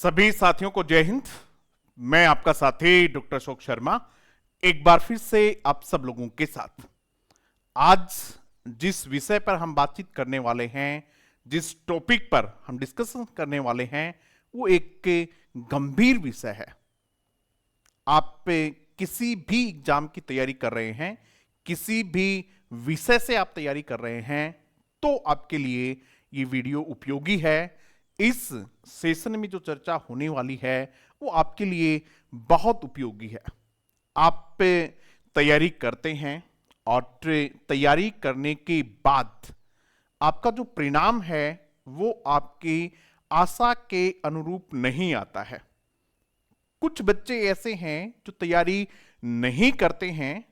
सभी साथियों को जय हिंद। मैं आपका साथी डॉक्टर अशोक शर्मा एक बार फिर से आप सब लोगों के साथ। आज जिस विषय पर हम बातचीत करने वाले हैं, जिस टॉपिक पर हम डिस्कशन करने वाले हैं, वो एक गंभीर विषय है। आप किसी भी एग्जाम की तैयारी कर रहे हैं, किसी भी विषय से आप तैयारी कर रहे हैं, तो आपके लिए ये वीडियो उपयोगी है। इस सेशन में जो चर्चा होने वाली है वो आपके लिए बहुत उपयोगी है। आप तैयारी करते हैं और तैयारी करने के बाद आपका जो परिणाम है वो आपकी आशा के अनुरूप नहीं आता है। कुछ बच्चे ऐसे हैं जो तैयारी नहीं करते हैं,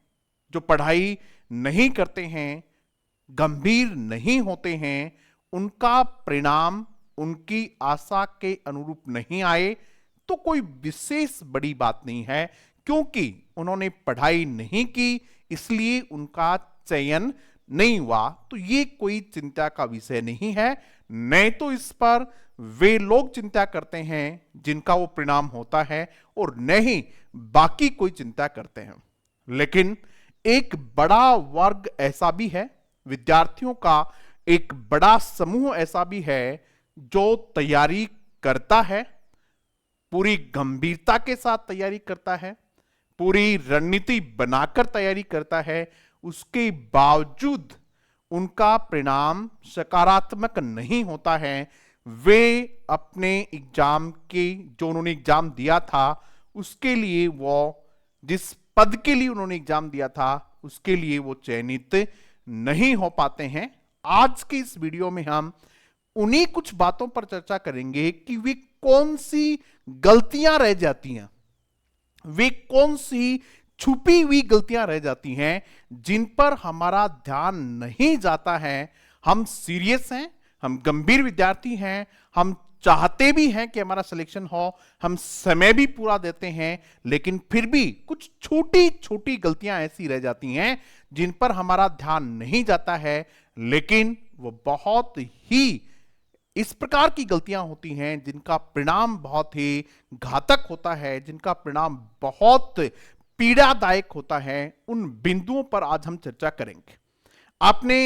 जो पढ़ाई नहीं करते हैं, गंभीर नहीं होते हैं, उनका परिणाम उनकी आशा के अनुरूप नहीं आए तो कोई विशेष बड़ी बात नहीं है, क्योंकि उन्होंने पढ़ाई नहीं की इसलिए उनका चयन नहीं हुआ। तो ये कोई चिंता का विषय नहीं है। नहीं तो इस पर वे लोग चिंता करते हैं जिनका वो परिणाम होता है और नहीं बाकी कोई चिंता करते हैं। लेकिन एक बड़ा वर्ग ऐसा भी है, विद्यार्थियों का एक बड़ा समूह ऐसा भी है जो तैयारी करता है, पूरी गंभीरता के साथ तैयारी करता है, पूरी रणनीति बनाकर तैयारी करता है, उसके बावजूद उनका परिणाम सकारात्मक नहीं होता है। वे अपने एग्जाम के जो उन्होंने एग्जाम दिया था उसके लिए, वो जिस पद के लिए उन्होंने एग्जाम दिया था उसके लिए वो चयनित नहीं हो पाते हैं। आज के इस वीडियो में हम उन्हीं कुछ बातों पर चर्चा करेंगे कि वे कौन सी गलतियां रह जाती हैं, वे कौन सी छुपी हुई गलतियां रह जाती हैं जिन पर हमारा ध्यान नहीं जाता है। हम सीरियस हैं, हम गंभीर विद्यार्थी हैं, हम चाहते भी हैं कि हमारा सिलेक्शन हो, हम समय भी पूरा देते हैं, लेकिन फिर भी कुछ छोटी छोटी गलतियां ऐसी रह जाती हैं जिन पर हमारा ध्यान नहीं जाता है। लेकिन वो बहुत ही इस प्रकार की गलतियां होती हैं जिनका परिणाम बहुत ही घातक होता है, जिनका परिणाम बहुत पीड़ादायक होता है। उन बिंदुओं पर आज हम चर्चा करेंगे। आपने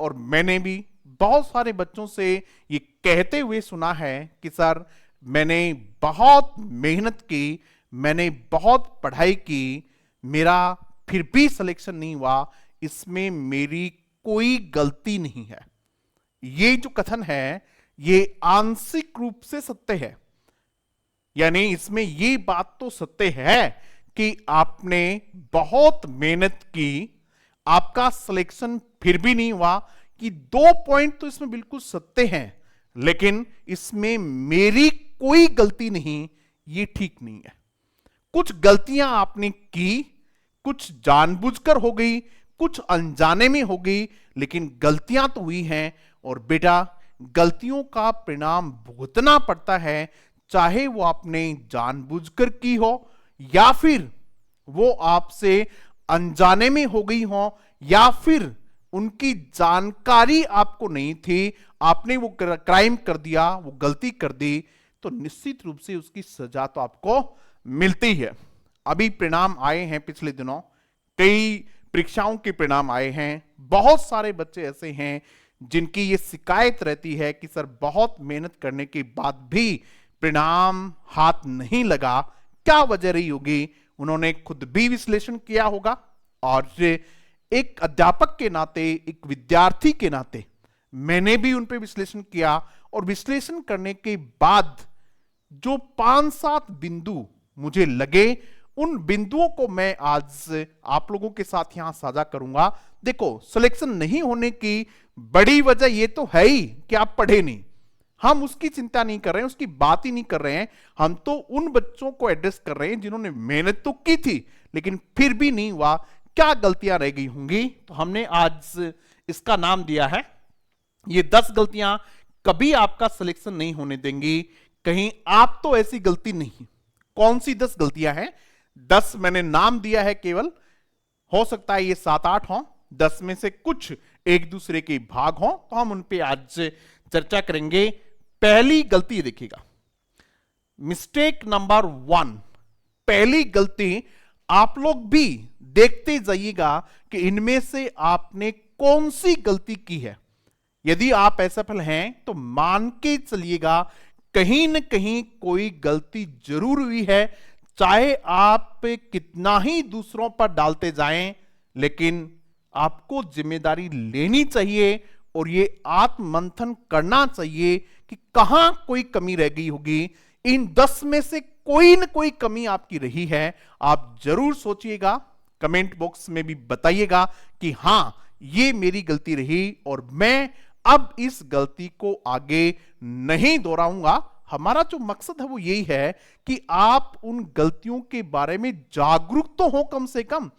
और मैंने भी बहुत सारे बच्चों से ये कहते हुए सुना है कि सर मैंने बहुत मेहनत की, मैंने बहुत पढ़ाई की, मेरा फिर भी सिलेक्शन नहीं हुआ, इसमें मेरी कोई गलती नहीं है। ये जो कथन है ये आंशिक रूप से सत्य है, यानी इसमें ये बात तो सत्य है कि आपने बहुत मेहनत की, आपका सिलेक्शन फिर भी नहीं हुआ, कि 2 पॉइंट तो इसमें बिल्कुल सत्य हैं, लेकिन इसमें मेरी कोई गलती नहीं, ये ठीक नहीं है। कुछ गलतियां आपने की, कुछ जानबूझकर हो गई, कुछ अनजाने में हो गई, लेकिन गलतियां तो हुई हैं। और बेटा, गलतियों का परिणाम भुगतना पड़ता है, चाहे वो आपने जानबूझकर की हो या फिर वो आपसे अनजाने में हो गई हो, या फिर उनकी जानकारी आपको नहीं थी, आपने वो क्राइम कर दिया, वो गलती कर दी, तो निश्चित रूप से उसकी सजा तो आपको मिलती है। अभी परिणाम आए हैं पिछले दिनों, कई परीक्षाओं के परिणाम आए हैं। बहुत सारे बच्चे ऐसे हैं जिनकी ये शिकायत रहती है कि सर बहुत मेहनत करने के बाद भी परिणाम हाथ नहीं लगा। क्या वजह रही होगी? उन्होंने खुद भी विश्लेषण किया होगा, और एक अध्यापक के नाते, एक विद्यार्थी के नाते मैंने भी उन पे विश्लेषण किया, और विश्लेषण करने के बाद जो 5-7 बिंदु मुझे लगे, उन बिंदुओं को मैं आज आप लोगों के साथ यहां साझा करूंगा। देखो, सिलेक्शन नहीं होने की बड़ी वजह ये तो है ही कि आप पढ़े नहीं। हम उसकी चिंता नहीं कर रहे हैं, उसकी बात ही नहीं कर रहे हैं। हम तो उन बच्चों को एड्रेस कर रहे हैं जिन्होंने मेहनत तो की थी लेकिन फिर भी नहीं हुआ। क्या गलतियां रह गई होंगी? तो हमने आज इसका नाम दिया है, ये 10 गलतियां कभी आपका सिलेक्शन नहीं होने देंगी। कहीं आप तो ऐसी गलती नहीं। कौन सी 10 गलतियां हैं? 10 मैंने नाम दिया है, केवल हो सकता है ये 7-8 हो, 10 में से कुछ एक दूसरे के भाग हो, तो हम उन पे आज चर्चा करेंगे। पहली गलती देखिएगा, मिस्टेक नंबर 1, पहली गलती आप लोग भी देखते जाइएगा कि इनमें से आपने कौन सी गलती की है। यदि आप असफल हैं तो मान के चलिएगा कहीं न कहीं कोई गलती जरूर हुई है, चाहे आप कितना ही दूसरों पर डालते जाएं, लेकिन आपको जिम्मेदारी लेनी चाहिए और ये आत्ममंथन करना चाहिए कि कहां कोई कमी रह गई होगी। इन 10 में से कोई न कोई कमी आपकी रही है, आप जरूर सोचिएगा, कमेंट बॉक्स में भी बताइएगा कि हां ये मेरी गलती रही और मैं अब इस गलती को आगे नहीं दोहराऊंगा। हमारा जो मकसद है वो यही है कि आप उन गलतियों के बारे में जागरूक तो हो, कम से कम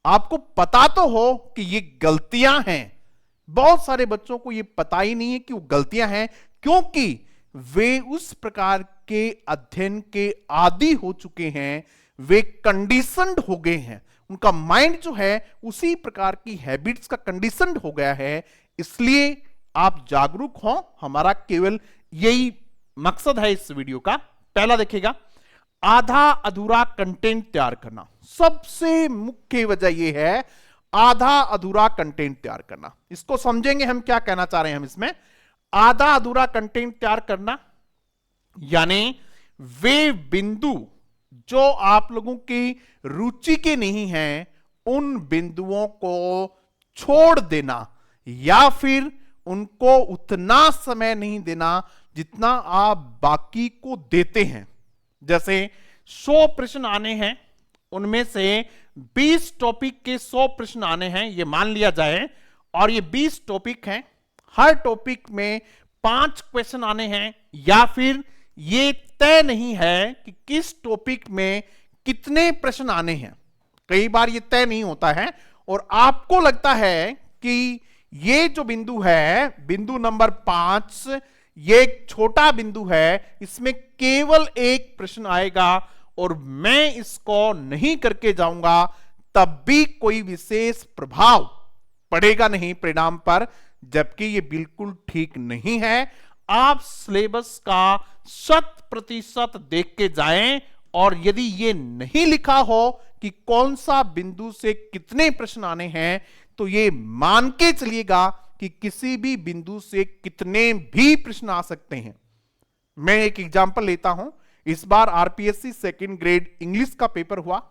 आपको पता तो हो कि ये गलतियां हैं। बहुत सारे बच्चों को ये पता ही नहीं है कि वो गलतियां हैं, क्योंकि वे उस प्रकार के अध्ययन के आदी हो चुके हैं, वे कंडीशनड हो गए हैं, उनका माइंड जो है उसी प्रकार की हैबिट्स का कंडीशनड हो गया है। इसलिए आप जागरूक हो, हमारा केवल यही मकसद है इस वीडियो का। पहला देखिएगा, आधा अधूरा कंटेंट तैयार करना। सबसे मुख्य वजह यह है आधा अधूरा कंटेंट तैयार करना। इसको समझेंगे हम क्या कहना चाह रहे हैं हम इसमें। आधा अधूरा कंटेंट तैयार करना यानी वे बिंदु जो आप लोगों की रुचि के नहीं हैं, उन बिंदुओं को छोड़ देना या फिर उनको उतना समय नहीं देना जितना आप बाकी को देते हैं। जैसे 100 प्रश्न आने हैं, उनमें से 20 टॉपिक के 100 प्रश्न आने हैं, ये मान लिया जाए, और ये 20 टॉपिक हैं, हर टॉपिक में 5 क्वेश्चन आने हैं, या फिर ये तय नहीं है कि किस टॉपिक में कितने प्रश्न आने हैं। कई बार ये तय नहीं होता है और आपको लगता है कि ये जो बिंदु है, बिंदु नंबर 5, ये एक छोटा बिंदु है, इसमें केवल एक प्रश्न आएगा और मैं इसको नहीं करके जाऊंगा, तब भी कोई विशेष प्रभाव पड़ेगा नहीं परिणाम पर, जबकि ये बिल्कुल ठीक नहीं है। आप सिलेबस का 100% देख के जाएं और यदि ये नहीं लिखा हो कि कौन सा बिंदु से कितने प्रश्न आने हैं, तो ये मान के चलिएगा कि किसी भी बिंदु से कितने भी प्रश्न आ सकते हैं। मैं एक एग्जांपल लेता हूं। इस बार आरपीएससी सेकंड ग्रेड इंग्लिश का पेपर हुआ।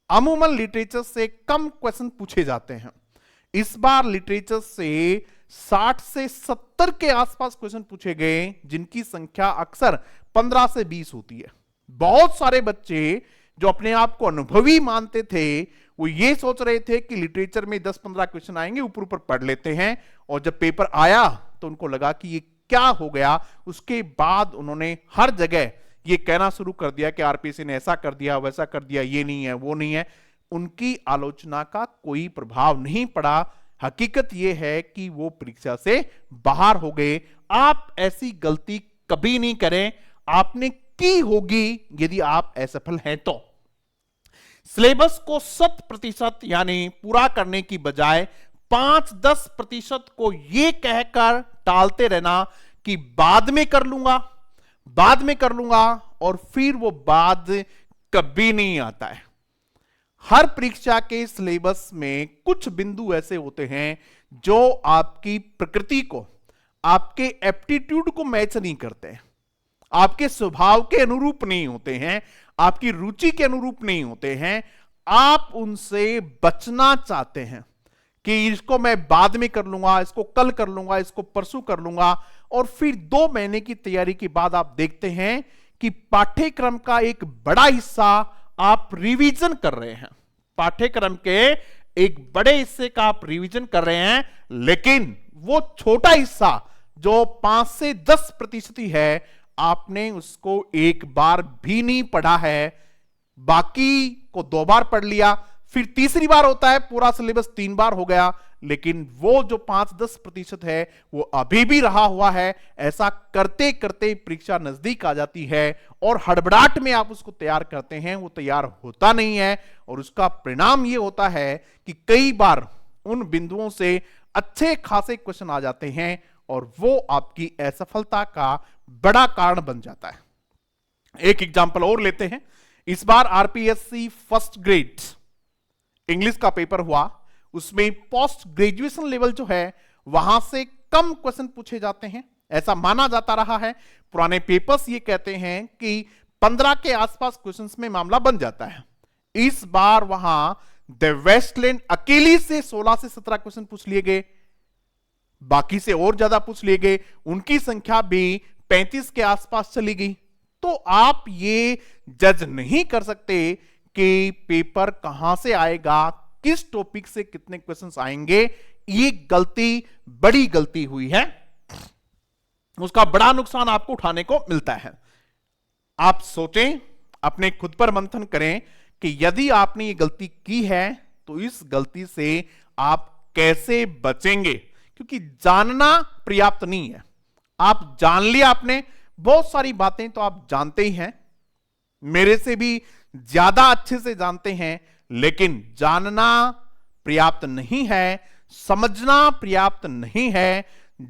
अमूमन लिटरेचर से कम क्वेश्चन पूछे जाते हैं। इस बार लिटरेचर से 60 से 70 के आसपास क्वेश्चन पूछे गए, जिनकी संख्या अक्सर 15 से 20 होती है। बहुत सारे बच्चे जो अपने आप को अनुभवी मानते थे, वो ये सोच रहे थे कि लिटरेचर में 10-15 क्वेश्चन आएंगे, ऊपर ऊपर पढ़ लेते हैं, और जब पेपर आया तो उनको लगा कि ये क्या हो गया। उसके बाद उन्होंने हर जगह ये कहना शुरू कर दिया कि आरपीएससी ने ऐसा कर दिया, वैसा कर दिया, ये नहीं है, वो नहीं है। उनकी आलोचना का कोई प्रभाव नहीं पड़ा। हकीकत यह है कि वो परीक्षा से बाहर हो गए। आप ऐसी गलती कभी नहीं करें, आपने की होगी यदि आप असफल हैं तो। सिलेबस को 100% यानी पूरा करने की बजाय 5-10% को यह कहकर टालते रहना कि बाद में कर लूंगा, बाद में कर लूंगा, और फिर वो बाद कभी नहीं आता है। हर परीक्षा के सिलेबस में कुछ बिंदु ऐसे होते हैं जो आपकी प्रकृति को, आपके एप्टीट्यूड को मैच नहीं करते हैं, आपके स्वभाव के अनुरूप नहीं होते हैं, आपकी रुचि के अनुरूप नहीं होते हैं। आप उनसे बचना चाहते हैं कि इसको मैं बाद में कर लूंगा, इसको कल कर लूंगा, इसको परसों कर लूंगा, और फिर 2 महीने की तैयारी के बाद आप देखते हैं कि पाठ्यक्रम का एक बड़ा हिस्सा आप रिवीजन कर रहे हैं। पाठ्यक्रम के एक बड़े हिस्से का आप रिवीजन कर रहे हैं, लेकिन वो छोटा हिस्सा जो 5 से 10% ही है, आपने उसको एक बार भी नहीं पढ़ा है। बाकी को 2 बार पढ़ लिया, फिर तीसरी बार होता है पूरा सिलेबस 3 बार हो गया, लेकिन वो जो 5-10% है वो अभी भी रहा हुआ है। ऐसा करते करते परीक्षा नजदीक आ जाती है और हड़बड़ाहट में आप उसको तैयार करते हैं, वो तैयार होता नहीं है, और उसका परिणाम ये होता है कि कई बार उन बिंदुओं से अच्छे खासे क्वेश्चन आ जाते हैं और वो आपकी असफलता का बड़ा कारण बन जाता है। एक एग्जाम्पल और लेते हैं। इस बार आरपीएससी फर्स्ट ग्रेड इंग्लिश का पेपर हुआ, उसमें पोस्ट ग्रेजुएशन लेवल जो है वहां से कम क्वेश्चन पूछे जाते हैं, ऐसा माना जाता रहा है। पुराने पेपर्स ये कहते हैं कि 15 के आसपास क्वेश्चंस में मामला बन जाता है। इस बार वहां द वेस्टलैंड अकेली से 16 से 17 क्वेश्चन पूछ लिए गए, बाकी से और ज्यादा पूछ लिए गए, उनकी संख्या भी 35 के आसपास चली गई। तो आप ये जज नहीं कर सकते कि पेपर कहां से आएगा, किस टॉपिक से कितने क्वेश्चंस आएंगे। ये गलती, बड़ी गलती हुई है, उसका बड़ा नुकसान आपको उठाने को मिलता है। आप सोचें, अपने खुद पर मंथन करें कि यदि आपने ये गलती की है तो इस गलती से आप कैसे बचेंगे, क्योंकि जानना पर्याप्त नहीं है। आप जान लिया, आपने बहुत सारी बातें तो आप जानते ही हैं, मेरे से भी ज्यादा अच्छे से जानते हैं, लेकिन जानना पर्याप्त नहीं है, समझना पर्याप्त नहीं है।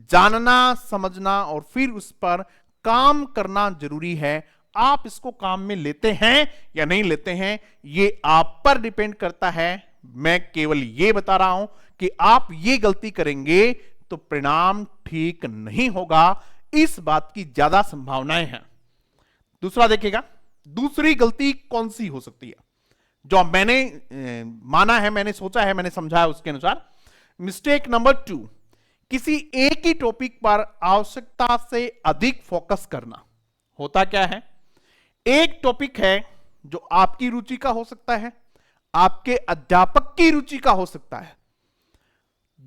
जानना, समझना और फिर उस पर काम करना जरूरी है। आप इसको काम में लेते हैं या नहीं लेते हैं, ये आप पर डिपेंड करता है। मैं केवल ये बता रहा हूं कि आप ये गलती करेंगे तो परिणाम ठीक नहीं होगा, इस बात की ज्यादा संभावनाएं हैं। दूसरा देखिएगा, दूसरी गलती कौन सी हो सकती है जो मैंने माना है, मैंने सोचा है, मैंने समझा है, उसके अनुसार मिस्टेक नंबर 2, किसी एक ही टॉपिक पर आवश्यकता से अधिक फोकस करना। होता क्या है, एक टॉपिक है जो आपकी रुचि का हो सकता है, आपके अध्यापक की रुचि का हो सकता है।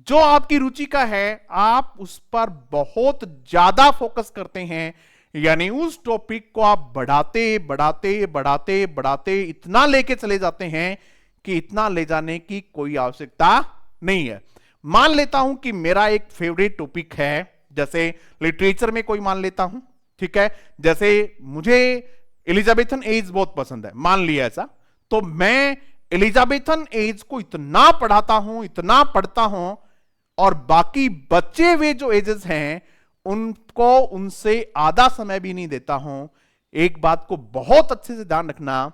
जो आपकी रुचि का है आप उस पर बहुत ज्यादा फोकस करते हैं, यानी उस टॉपिक को आप बढ़ाते बढ़ाते बढ़ाते बढ़ाते इतना लेके चले जाते हैं कि इतना ले जाने की कोई आवश्यकता नहीं है। मान लेता हूं कि मेरा एक फेवरेट टॉपिक है, जैसे लिटरेचर में कोई मान लेता हूं, ठीक है, जैसे मुझे एलिजाबेथन एज बहुत पसंद है, मान लिया ऐसा, तो मैं एलिजाबेथन एज को इतना पढ़ाता हूं, इतना पढ़ता हूं, और बाकी बचे हुए जो एजेस हैं उनको उनसे आधा समय भी नहीं देता हूं। एक बात को बहुत अच्छे से ध्यान रखना,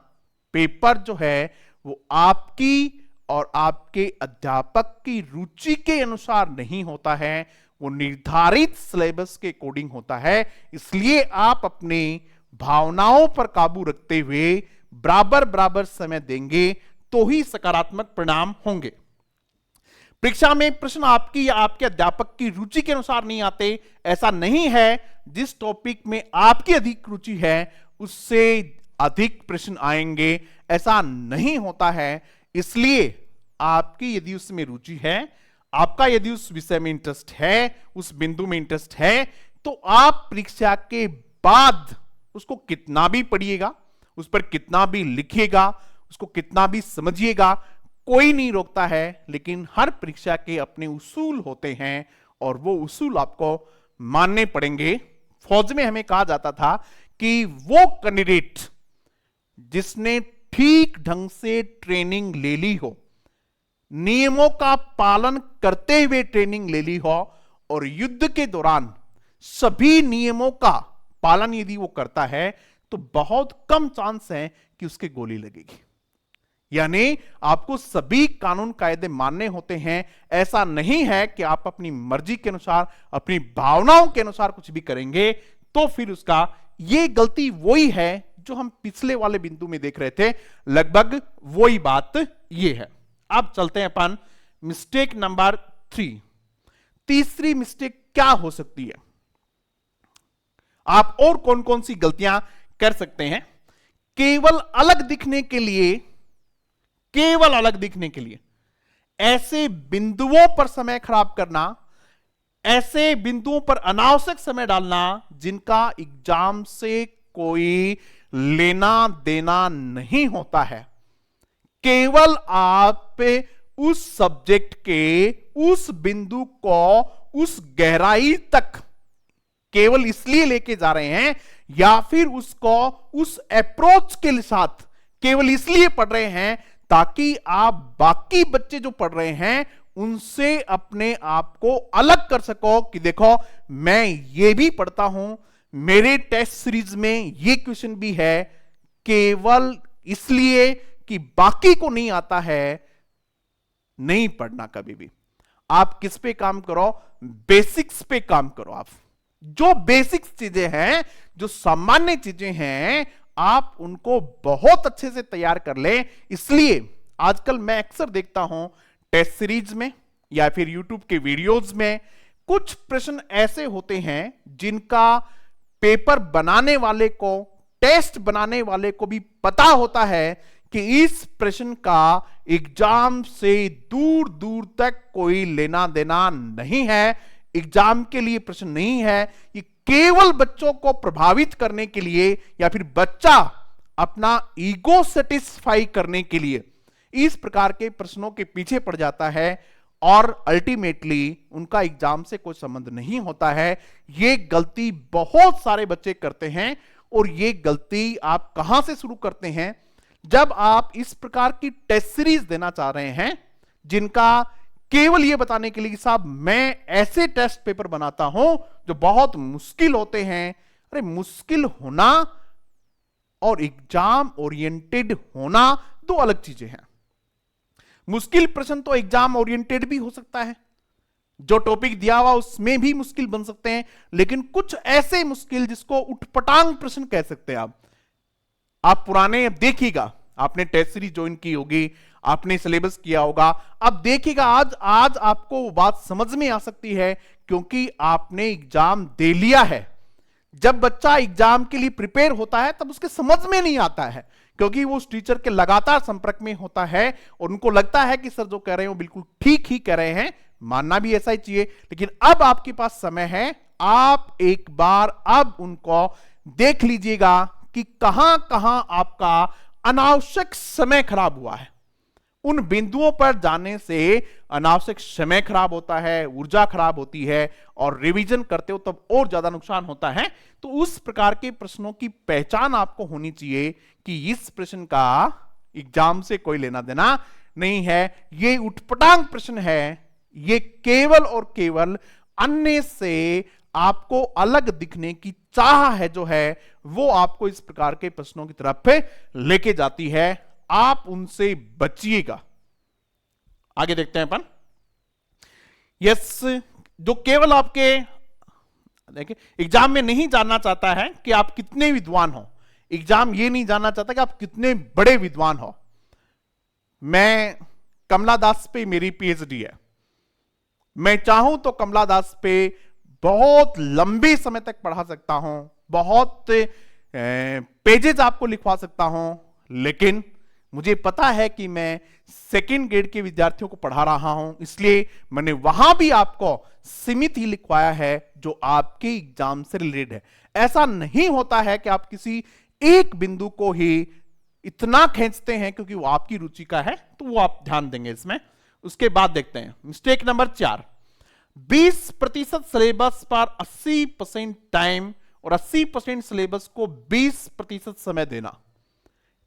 पेपर जो है वो आपकी और आपके अध्यापक की रुचि के अनुसार नहीं होता है, वो निर्धारित सिलेबस के अकॉर्डिंग होता है। इसलिए आप अपनी भावनाओं पर काबू रखते हुए बराबर बराबर समय देंगे तो ही सकारात्मक परिणाम होंगे। परीक्षा में प्रश्न आपकी या आपके अध्यापक की रुचि के अनुसार नहीं आते, ऐसा नहीं है। जिस टॉपिक में आपकी अधिक रुचि है उससे अधिक प्रश्न आएंगे, ऐसा नहीं होता है। इसलिए आपकी यदि उसमें रुचि है, आपका यदि उस विषय में इंटरेस्ट है, उस बिंदु में इंटरेस्ट है, तो आप परीक्षा के बाद उसको कितना भी पढ़िएगा, उस पर कितना भी लिखिएगा, उसको कितना भी समझिएगा, कोई नहीं रोकता है। लेकिन हर परीक्षा के अपने उसूल होते हैं और वो उसूल आपको मानने पड़ेंगे। फौज में हमें कहा जाता था कि वो कैंडिडेट जिसने ठीक ढंग से ट्रेनिंग ले ली हो, नियमों का पालन करते हुए ट्रेनिंग ले ली हो, और युद्ध के दौरान सभी नियमों का पालन यदि वो करता है तो बहुत कम चांस है कि उसके गोली लगेगी। यानी आपको सभी कानून कायदे मानने होते हैं। ऐसा नहीं है कि आप अपनी मर्जी के अनुसार, अपनी भावनाओं के अनुसार कुछ भी करेंगे तो फिर उसका, ये गलती वही है जो हम पिछले वाले बिंदु में देख रहे थे, लगभग वही बात ये है। अब चलते हैं अपन मिस्टेक नंबर 3। तीसरी मिस्टेक क्या हो सकती है, आप और कौन कौन सी गलतियां कर सकते हैं? केवल अलग दिखने के लिए, केवल अलग दिखने के लिए ऐसे बिंदुओं पर समय खराब करना, ऐसे बिंदुओं पर अनावश्यक समय डालना जिनका एग्जाम से कोई लेना देना नहीं होता है। केवल आप उस सब्जेक्ट के उस बिंदु को उस गहराई तक केवल इसलिए लेके जा रहे हैं, या फिर उसको उस अप्रोच के साथ केवल इसलिए पढ़ रहे हैं ताकि आप बाकी बच्चे जो पढ़ रहे हैं उनसे अपने आप को अलग कर सको कि देखो मैं ये भी पढ़ता हूं, मेरे टेस्ट सीरीज में ये क्वेश्चन भी है केवल इसलिए कि बाकी को नहीं आता है। नहीं पढ़ना कभी भी। आप किस पे काम करो? बेसिक्स पे काम करो। आप जो बेसिक्स चीजें हैं, जो सामान्य चीजें हैं, आप उनको बहुत अच्छे से तैयार कर ले। इसलिए आजकल मैं अक्सर देखता हूं टेस्ट सीरीज में या फिर यूट्यूब के वीडियोस में कुछ प्रश्न ऐसे होते हैं जिनका पेपर बनाने वाले को, टेस्ट बनाने वाले को भी पता होता है कि इस प्रश्न का एग्जाम से दूर दूर तक कोई लेना देना नहीं है, एग्जाम के लिए प्रश्न नहीं है, ये केवल बच्चों को प्रभावित करने के लिए या फिर बच्चा अपना ईगो सेटिस्फाई करने के लिए इस प्रकार के प्रश्नों के पीछे पड़ जाता है और अल्टीमेटली उनका एग्जाम से कोई संबंध नहीं होता है। ये गलती बहुत सारे बच्चे करते हैं और ये गलती आप कहां से शुरू करते हैं? जब आप इस प्रकार की टेस्ट सीरीज देना चाह रहे हैं जिनका केवल यह बताने के लिए कि साहब मैं ऐसे टेस्ट पेपर बनाता हूं जो बहुत मुश्किल होते हैं। अरे मुश्किल होना और एग्जाम ओरिएंटेड होना दो अलग चीजें हैं। मुश्किल प्रश्न तो एग्जाम ओरिएंटेड भी हो सकता है, जो टॉपिक दिया हुआ उसमें भी मुश्किल बन सकते हैं, लेकिन कुछ ऐसे मुश्किल जिसको उठपटांग प्रश्न कह सकते हैं आप पुराने देखिएगा, आपने टेस्ट सीरीज ज्वाइन की होगी, आपने सिलेबस किया होगा, अब देखिएगा आज आपको वो बात समझ में आ सकती है क्योंकि आपने एग्जाम दे लिया है। जब बच्चा एग्जाम के लिए प्रिपेयर होता है तब उसके समझ में नहीं आता है क्योंकि वो उस टीचर के लगातार संपर्क में होता है और उनको लगता है कि सर जो कह रहे हैं वो बिल्कुल ठीक ही कह रहे हैं, मानना भी ऐसा ही चाहिए। लेकिन अब आपके पास समय है, आप एक बार अब उनको देख लीजिएगा कि कहां कहां आपका अनावश्यक समय खराब हुआ है। उन बिंदुओं पर जाने से अनावश्यक समय खराब होता है, ऊर्जा खराब होती है और रिवीजन करते हो तब और ज्यादा नुकसान होता है। तो उस प्रकार के प्रश्नों की पहचान आपको होनी चाहिए कि इस प्रश्न का एग्जाम से कोई लेना देना नहीं है, ये उठपटांग प्रश्न है, ये केवल और केवल अन्य से आपको अलग दिखने की चाह है जो है वो आपको इस प्रकार के प्रश्नों की तरफ लेके जाती है। आप उनसे बचिएगा। आगे देखते हैं अपन। यस, जो केवल आपके देखिए एग्जाम में नहीं जानना चाहता है कि आप कितने विद्वान हो, एग्जाम ये नहीं जानना चाहता कि आप कितने बड़े विद्वान हो। मैं कमला दास पे मेरी पीएचडी है, मैं चाहूं तो कमला दास पे बहुत लंबे समय तक पढ़ा सकता हूं, बहुत पेजेस आपको लिखवा सकता हूं, लेकिन मुझे पता है कि मैं सेकेंड ग्रेड के विद्यार्थियों को पढ़ा रहा हूं, इसलिए मैंने वहां भी आपको सीमित ही लिखवाया है जो आपके एग्जाम से रिलेटेड है। ऐसा नहीं होता है कि आप किसी एक बिंदु को ही इतना खींचते हैं क्योंकि वो आपकी रुचि का है, तो वो आप ध्यान देंगे इसमें। उसके बाद देखते हैं मिस्टेक नंबर 4, 20% सिलेबस पर 80% टाइम और 80% सिलेबस को 20% समय देना।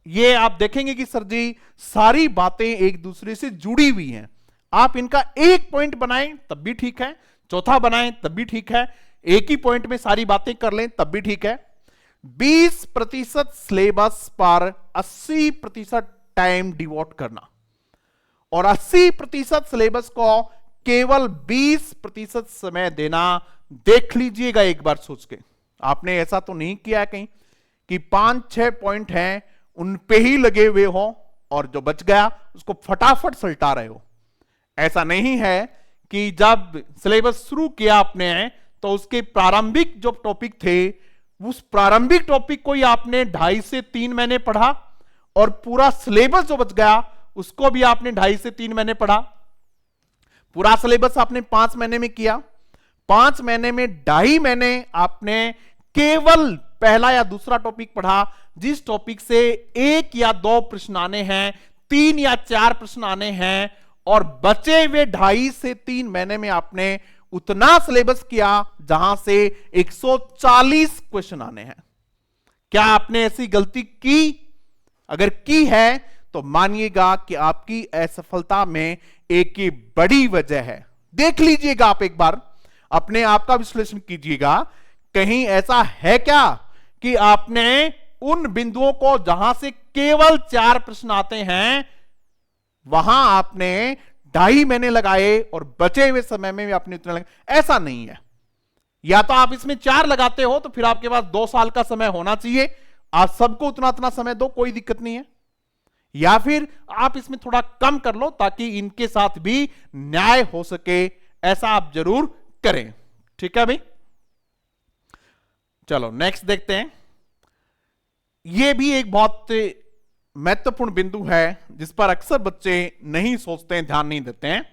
ये आप देखेंगे कि सर जी सारी बातें एक दूसरे से जुड़ी हुई हैं, आप इनका एक पॉइंट बनाएं तब भी ठीक है, चौथा बनाएं तब भी ठीक है, एक ही पॉइंट में सारी बातें कर लें तब भी ठीक है। 20% सिलेबस पर 80% टाइम डिवोट करना और 80% सिलेबस को केवल 20% समय देना। देख लीजिएगा एक बार सोच के, आपने ऐसा तो नहीं किया कहीं कि 5-6 पॉइंट हैं उन पे ही लगे हुए हो और जो बच गया उसको फटाफट सल्टा रहे हो। ऐसा नहीं है कि जब सिलेबस शुरू किया आपने तो उसके प्रारंभिक जो टॉपिक थे उस प्रारंभिक टॉपिक को ही आपने 2.5 से 3 महीने पढ़ा और पूरा सिलेबस जो बच गया उसको भी आपने 2.5 से 3 महीने पढ़ा। पूरा सिलेबस आपने 5 महीने में किया, 5 महीने में 2.5 महीने आपने केवल पहला या दूसरा टॉपिक पढ़ा, जिस टॉपिक से 1 या 2 प्रश्न आने हैं, 3 या 4 प्रश्न आने हैं और बचे हुए 2.5 से 3 महीने में आपने उतना सिलेबस किया जहां से 140 क्वेश्चन आने हैं। क्या आपने ऐसी गलती की? अगर की है तो मानिएगा कि आपकी असफलता में एक बड़ी वजह है। देख लीजिएगा, आप एक बार अपने आप का विश्लेषण कीजिएगा कहीं ऐसा है क्या कि आपने उन बिंदुओं को जहां से केवल 4 प्रश्न आते हैं वहां आपने 2.5 महीने लगाए और बचे हुए समय में भी आपने उतना लगाया? ऐसा नहीं है। या तो आप इसमें 4 लगाते हो तो फिर आपके पास 2 साल का समय होना चाहिए, आप सबको उतना उतना समय दो, कोई दिक्कत नहीं है। या फिर आप इसमें थोड़ा कम कर लो ताकि इनके साथ भी न्याय हो सके, ऐसा आप जरूर करें। ठीक है भाई, चलो नेक्स्ट देखते हैं। यह भी एक बहुत महत्वपूर्ण बिंदु है जिस पर अक्सर बच्चे नहीं सोचते हैं, ध्यान नहीं देते हैं।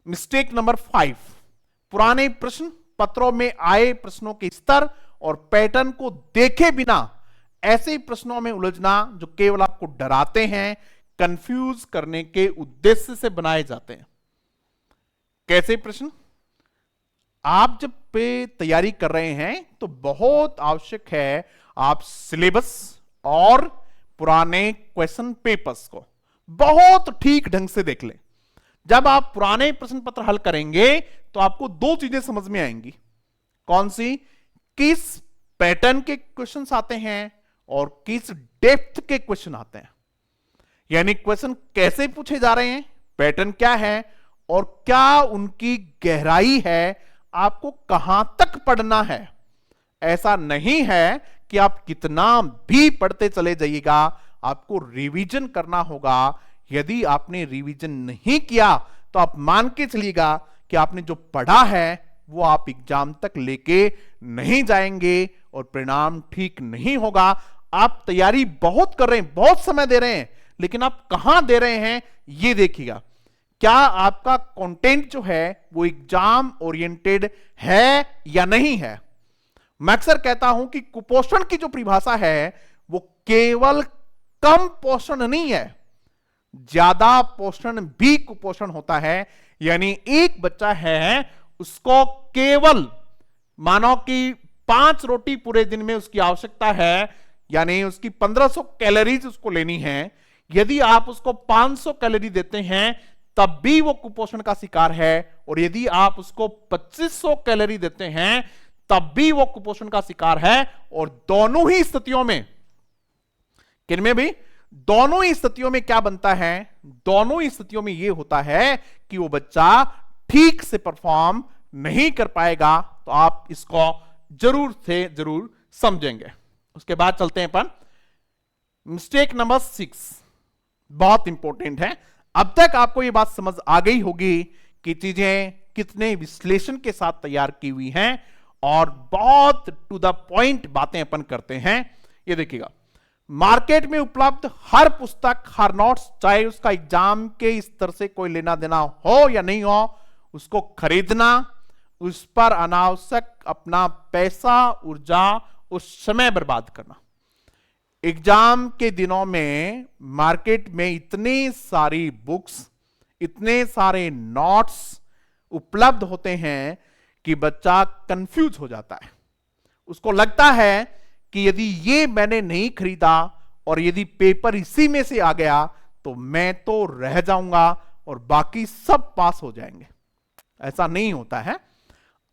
मिस्टेक नंबर 5, पुराने प्रश्न पत्रों में आए प्रश्नों के स्तर और पैटर्न को देखे बिना ऐसे प्रश्नों में उलझना जो केवल आपको डराते हैं, कंफ्यूज करने के उद्देश्य से बनाए जाते हैं। कैसे प्रश्न? आप जब पे तैयारी कर रहे हैं तो बहुत आवश्यक है आप सिलेबस और पुराने क्वेश्चन पेपर्स को बहुत ठीक ढंग से देख लें। जब आप पुराने प्रश्न पत्र हल करेंगे तो आपको 2 चीजें समझ में आएंगी। कौन सी? किस पैटर्न के क्वेश्चंस आते हैं और किस डेप्थ के क्वेश्चन आते हैं। यानी क्वेश्चन कैसे पूछे जा रहे हैं, पैटर्न क्या है और क्या उनकी गहराई है, आपको कहां तक पढ़ना है। ऐसा नहीं है कि आप कितना भी पढ़ते चले जाइएगा, आपको रिवीजन करना होगा। यदि आपने रिवीजन नहीं किया तो आप मान के चलिएगा कि आपने जो पढ़ा है वो आप एग्जाम तक लेके नहीं जाएंगे और परिणाम ठीक नहीं होगा। आप तैयारी बहुत कर रहे हैं, बहुत समय दे रहे हैं, लेकिन आप कहां दे रहे हैं ये देखिएगा। क्या आपका कंटेंट जो है वो एग्जाम ओरिएंटेड है या नहीं है। मैं अक्सर कहता हूं कि कुपोषण की जो परिभाषा है वो केवल कम पोषण नहीं है, ज्यादा पोषण भी कुपोषण होता है। यानी एक बच्चा है उसको केवल मानो कि 5 रोटी पूरे दिन में उसकी आवश्यकता है, यानी उसकी 1500 कैलोरीज उसको लेनी है। यदि आप उसको 500 कैलोरी देते हैं तब भी वो कुपोषण का शिकार है, और यदि आप उसको 2500 कैलोरी देते हैं तब भी वो कुपोषण का शिकार है। और दोनों ही स्थितियों में, किनमें भी, दोनों ही स्थितियों में क्या बनता है, दोनों ही स्थितियों में यह होता है कि वो बच्चा ठीक से परफॉर्म नहीं कर पाएगा। तो आप इसको जरूर से जरूर समझेंगे। उसके बाद चलते हैं अपन मिस्टेक नंबर 6, बहुत इंपॉर्टेंट है। अब तक आपको यह बात समझ आ गई होगी कि चीजें कितने विश्लेषण के साथ तैयार की हुई हैं और बहुत टू द पॉइंट बातें अपन करते हैं। ये देखिएगा, मार्केट में उपलब्ध हर पुस्तक, हर नोट्स, चाहे उसका एग्जाम के स्तर से कोई लेना देना हो या नहीं हो, उसको खरीदना, उस पर अनावश्यक अपना पैसा, ऊर्जा, उस समय बर्बाद करना। एग्जाम के दिनों में मार्केट में इतनी सारी बुक्स, इतने सारे नोट्स उपलब्ध होते हैं कि बच्चा कंफ्यूज हो जाता है। उसको लगता है कि यदि ये मैंने नहीं खरीदा और यदि पेपर इसी में से आ गया तो मैं तो रह जाऊंगा और बाकी सब पास हो जाएंगे। ऐसा नहीं होता है।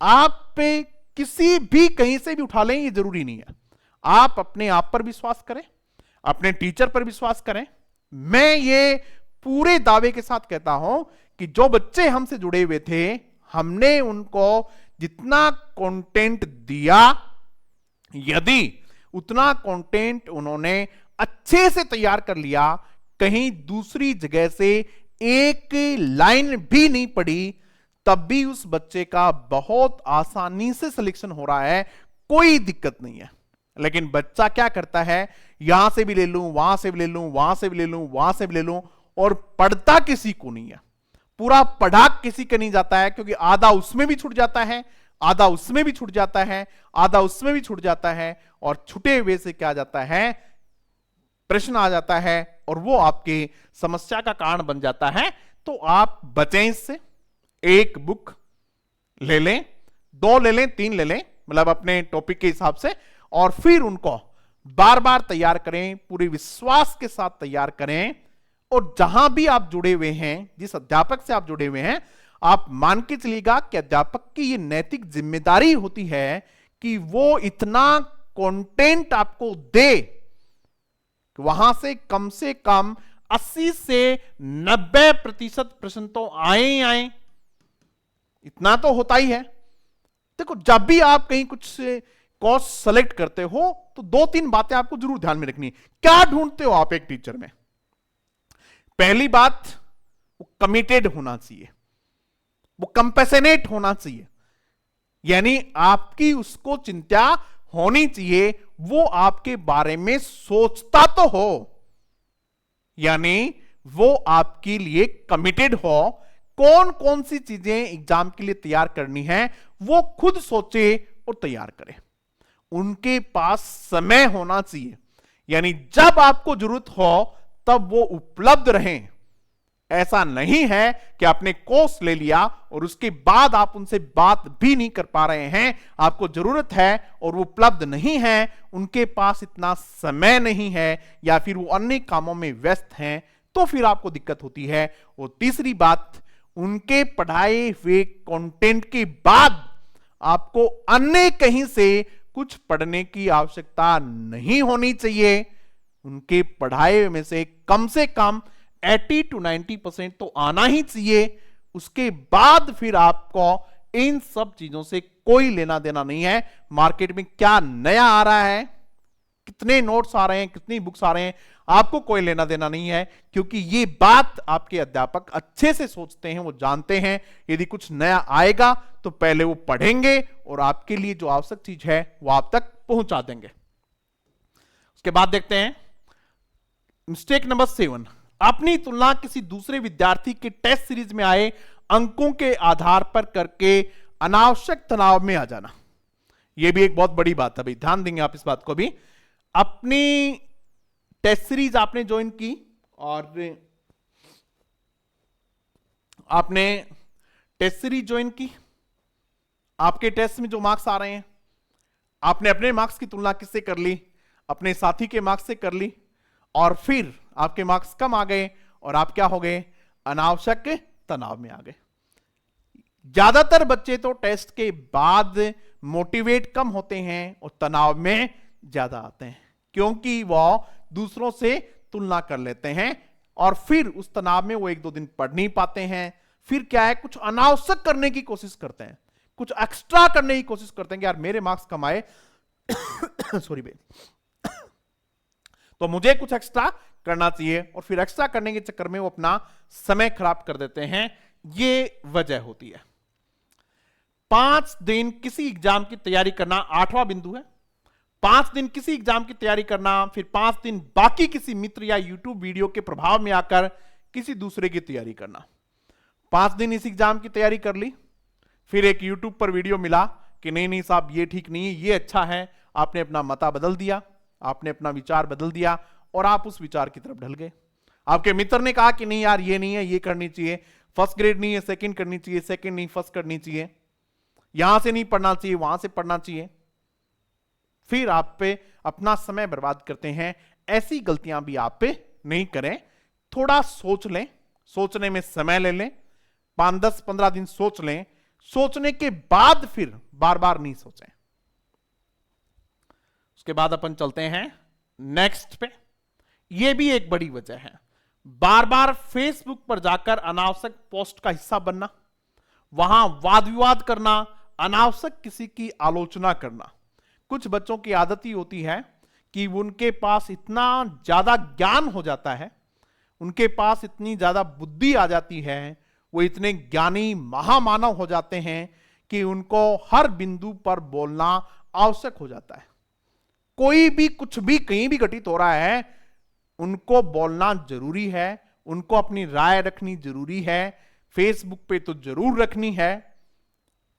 आप पे किसी भी कहीं से भी उठा लें ये जरूरी नहीं है। आप अपने आप पर विश्वास करें, अपने टीचर पर विश्वास करें। मैं ये पूरे दावे के साथ कहता हूं कि जो बच्चे हमसे जुड़े हुए थे, हमने उनको जितना कंटेंट दिया, यदि उतना कंटेंट उन्होंने अच्छे से तैयार कर लिया, कहीं दूसरी जगह से एक लाइन भी नहीं पड़ी, तब भी उस बच्चे का बहुत आसानी से सिलेक्शन हो रहा है, कोई दिक्कत नहीं है। लेकिन बच्चा क्या करता है, यहां से भी ले लूं, वहां से भी ले लूं, वहां से भी ले लूं, वहां से भी ले लूं, और पढ़ता किसी को नहीं है। पूरा पढ़ा किसी का नहीं जाता है, क्योंकि आधा उसमें भी छूट जाता है, आधा उसमें भी छूट जाता है, आधा उसमें भी छूट जाता है, और छूटे हुए से क्या जाता है, प्रश्न आ जाता है और वो आपकी समस्या का कारण बन जाता है। तो आप बचें इससे। एक बुक ले लें, 2 ले लें, 3 ले लें, मतलब अपने टॉपिक के हिसाब से, और फिर उनको बार बार तैयार करें, पूरे विश्वास के साथ तैयार करें। और जहां भी आप जुड़े हुए हैं, जिस अध्यापक से आप जुड़े हुए हैं, आप मान के चलिएगा कि अध्यापक की यह नैतिक जिम्मेदारी होती है कि वो इतना कंटेंट आपको दे कि वहां से कम 80 से 90% प्रश्न तो आए ही आए। इतना तो होता ही है। देखो, जब भी आप कहीं कुछ कोर्स सेलेक्ट करते हो तो 2-3 बातें आपको जरूर ध्यान में रखनी है। क्या ढूंढते हो आप एक टीचर में? पहली बात, वो कमिटेड होना चाहिए, वो कंपैशनेट होना चाहिए, यानी आपकी उसको चिंता होनी चाहिए, वो आपके बारे में सोचता तो हो, यानी वो आपके लिए कमिटेड हो। कौन कौन सी चीजें एग्जाम के लिए तैयार करनी है वो खुद सोचे और तैयार करे। उनके पास समय होना चाहिए, यानी जब आपको जरूरत हो तब वो उपलब्ध रहें। ऐसा नहीं है कि आपने कोर्स ले लिया और उसके बाद आप उनसे बात भी नहीं कर पा रहे हैं, आपको जरूरत है और वो उपलब्ध नहीं है, उनके पास इतना समय नहीं है या फिर वो अन्य कामों में व्यस्त हैं, तो फिर आपको दिक्कत होती है। और तीसरी बात, उनके पढ़ाए हुए कंटेंट के बाद आपको अन्य कहीं से कुछ पढ़ने की आवश्यकता नहीं होनी चाहिए। उनके पढ़ाए में से कम 80 to 90% तो आना ही चाहिए। उसके बाद फिर आपको इन सब चीजों से कोई लेना देना नहीं है। मार्केट में क्या नया आ रहा है, कितने नोट्स आ रहे हैं, कितनी बुक्स आ रहे हैं, आपको कोई लेना देना नहीं है, क्योंकि ये बात आपके अध्यापक अच्छे से सोचते हैं, वो जानते हैं यदि कुछ नया आएगा तो पहले वो पढ़ेंगे और आपके लिए जो आवश्यक चीज है वो आप तक पहुंचा देंगे। उसके बाद देखते हैं मिस्टेक नंबर 7, अपनी तुलना किसी दूसरे विद्यार्थी के टेस्ट सीरीज में आए अंकों के आधार पर करके अनावश्यक तनाव में आ जाना। यह भी एक बहुत बड़ी बात है भाई, ध्यान देंगे आप इस बात को भी। अपनी टेस्ट सीरीज आपने ज्वाइन की और आपने टेस्ट सीरीज ज्वाइन की, आपके टेस्ट में जो मार्क्स आ रहे हैं, आपने अपने मार्क्स की तुलना किससे कर ली? अपने साथी के मार्क्स से कर ली, और फिर आपके मार्क्स कम आ गए और आप क्या हो गए? अनावश्यक तनाव में आ गए। ज्यादातर बच्चे तो टेस्ट के बाद मोटिवेट कम होते हैं और तनाव में ज्यादा आते हैं, क्योंकि वो दूसरों से तुलना कर लेते हैं और फिर उस तनाव में वो 1-2 दिन पढ़ नहीं पाते हैं। फिर क्या है, कुछ अनावश्यक करने की कोशिश करते हैं, कुछ एक्स्ट्रा करने की कोशिश करते हैं कि यार मेरे मार्क्स कम आए सॉरी भाई, तो मुझे कुछ एक्स्ट्रा करना चाहिए, और फिर एक्स्ट्रा करने के चक्कर में वो अपना समय खराब कर देते हैं। ये वजह होती है। 5 दिन किसी एग्जाम की तैयारी करना 8वां बिंदु है। 5 दिन किसी एग्जाम की तैयारी करना, फिर 5 दिन बाकी किसी मित्र या यूट्यूब वीडियो के प्रभाव में आकर किसी दूसरे की तैयारी करना। 5 दिन इस एग्जाम की तैयारी कर ली, फिर एक यूट्यूब पर वीडियो मिला कि नहीं नहीं साहब ये ठीक नहीं है, ये अच्छा है, आपने अपना मता बदल दिया, आपने अपना विचार बदल दिया और आप उस विचार की तरफ ढल गए। आपके मित्र ने कहा कि नहीं यार ये नहीं है, ये करनी चाहिए, फर्स्ट ग्रेड नहीं है सेकंड करनी चाहिए, सेकंड नहीं फर्स्ट करनी चाहिए, यहां से नहीं पढ़ना चाहिए वहां से पढ़ना चाहिए। फिर आप पे अपना समय बर्बाद करते हैं। ऐसी गलतियां भी आप पे नहीं करें। थोड़ा सोच लें, सोचने में समय ले लें, 5-10-15 दिन सोच लें, सोचने के बाद फिर बार बार नहीं सोचें। उसके बाद अपन चलते हैं नेक्स्ट पे। यह भी एक बड़ी वजह है, बार बार फेसबुक पर जाकर अनावश्यक पोस्ट का हिस्सा बनना, वहां वाद विवाद करना, अनावश्यक किसी की आलोचना करना। कुछ बच्चों की आदत ही होती है कि उनके पास इतना ज्यादा ज्ञान हो जाता है, उनके पास इतनी ज्यादा बुद्धि आ जाती है, वो इतने ज्ञानी महामानव हो जाते हैं कि उनको हर बिंदु पर बोलना आवश्यक हो जाता है। कोई भी कुछ भी कहीं भी घटित हो रहा है, उनको बोलना जरूरी है, उनको अपनी राय रखनी जरूरी है। फेसबुक पे तो जरूर रखनी है,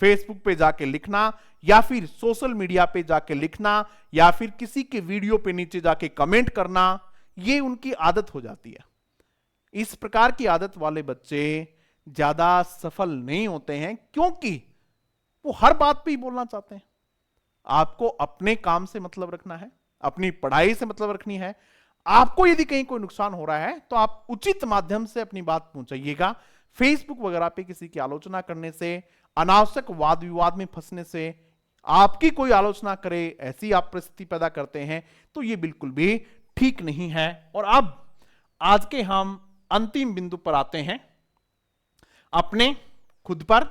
फेसबुक पे जाके लिखना या फिर सोशल मीडिया पे जाके लिखना या फिर किसी के वीडियो पे नीचे जाके कमेंट करना, ये उनकी आदत हो जाती है। इस प्रकार की आदत वाले बच्चे ज्यादा सफल नहीं होते हैं, क्योंकि वो हर बात पे ही बोलना चाहते हैं। आपको अपने काम से मतलब रखना है, अपनी पढ़ाई से मतलब रखनी है। आपको यदि कहीं कोई नुकसान हो रहा है तो आप उचित माध्यम से अपनी बात पहुंचाइएगा। फेसबुक वगैरह पे किसी की आलोचना करने से, अनावश्यक वाद विवाद में फंसने से आपकी कोई आलोचना करे, ऐसी आप परिस्थिति पैदा करते हैं, तो ये बिल्कुल भी ठीक नहीं है। और अब आज के हम अंतिम बिंदु पर आते हैं, अपने खुद पर,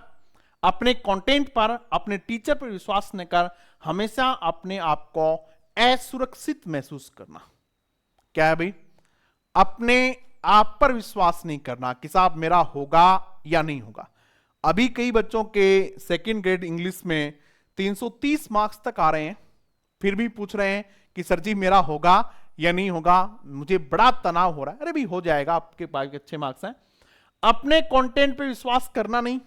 अपने कंटेंट पर, अपने टीचर पर विश्वास न कर हमेशा अपने आप को असुरक्षित महसूस करना। क्या है भाई? अपने आप पर विश्वास नहीं करना कि साहब मेरा होगा या नहीं होगा। अभी कई बच्चों के सेकंड ग्रेड इंग्लिश में 330 मार्क्स तक आ रहे हैं, फिर भी पूछ रहे हैं कि सर जी मेरा होगा या नहीं होगा, मुझे बड़ा तनाव हो रहा है। अरे भी हो जाएगा, आपके पास अच्छे मार्क्स हैं। अपने कंटेंट पे विश्वास करना नहीं।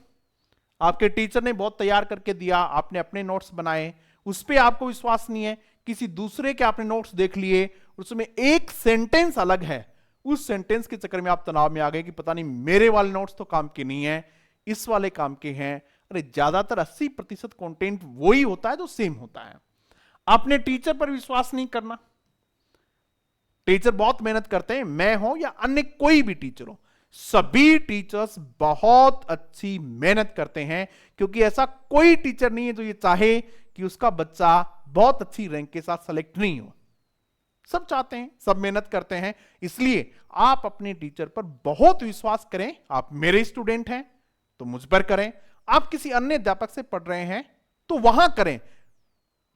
आपके टीचर ने बहुत तैयार करके दिया, आपने अपने नोट्स बनाए, उस पर आपको विश्वास नहीं है। किसी दूसरे के आपने नोट्स देख लिए, उसमें एक सेंटेंस अलग है, उस सेंटेंस के चक्कर में आप तनाव में आ गए कि पता नहीं मेरे वाले नोट्स तो काम के नहीं है, इस वाले काम के हैं। अरे ज्यादातर 80% कंटेंट वही होता है जो सेम होता है। अपने टीचर पर विश्वास नहीं करना। टीचर बहुत मेहनत करते हैं, मैं हो या अन्य कोई भी टीचर हो, सभी टीचर्स बहुत अच्छी मेहनत करते हैं, क्योंकि ऐसा कोई टीचर नहीं है जो ये चाहे कि उसका बच्चा बहुत अच्छी रैंक के साथ सेलेक्ट नहीं हो। सब चाहते हैं, सब मेहनत करते हैं। इसलिए आप अपने टीचर पर बहुत विश्वास करें। आप मेरे स्टूडेंट हैं तो मुझ पर करें, आप किसी अन्य अध्यापक से पढ़ रहे हैं तो वहां करें,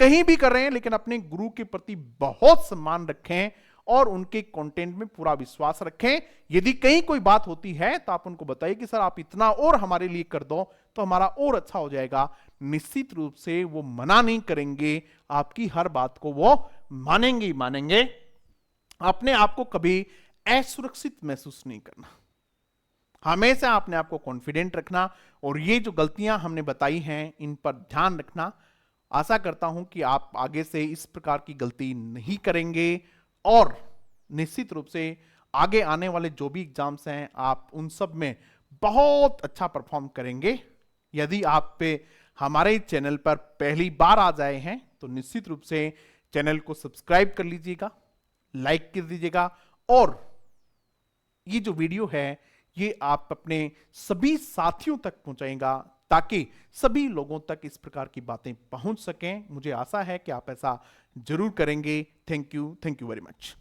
कहीं भी कर रहे हैं, लेकिन अपने गुरु के प्रति बहुत सम्मान रखें और उनके कंटेंट में पूरा विश्वास रखें। यदि कहीं कोई बात होती है तो आप उनको बताइए कि सर आप इतना और हमारे लिए कर दो तो हमारा और अच्छा हो जाएगा। निश्चित रूप से वो मना नहीं करेंगे, आपकी हर बात को वो मानेंगे ही मानेंगे। अपने आप को कभी असुरक्षित महसूस नहीं करना, हमेशा अपने आप को कॉन्फिडेंट रखना, और ये जो गलतियां हमने बताई हैं इन पर ध्यान रखना। आशा करता हूं कि आप आगे से इस प्रकार की गलती नहीं करेंगे और निश्चित रूप से आगे आने वाले जो भी एग्जाम्स हैं आप उन सब में बहुत अच्छा परफॉर्म करेंगे। यदि आप पे हमारे चैनल पर पहली बार आ जाए हैं तो निश्चित रूप से चैनल को सब्सक्राइब कर लीजिएगा, लाइक कर दीजिएगा, और ये जो वीडियो है ये आप अपने सभी साथियों तक पहुंचाएगा ताकि सभी लोगों तक इस प्रकार की बातें पहुंच सकें। मुझे आशा है कि आप ऐसा जरूर करेंगे। Thank you very much.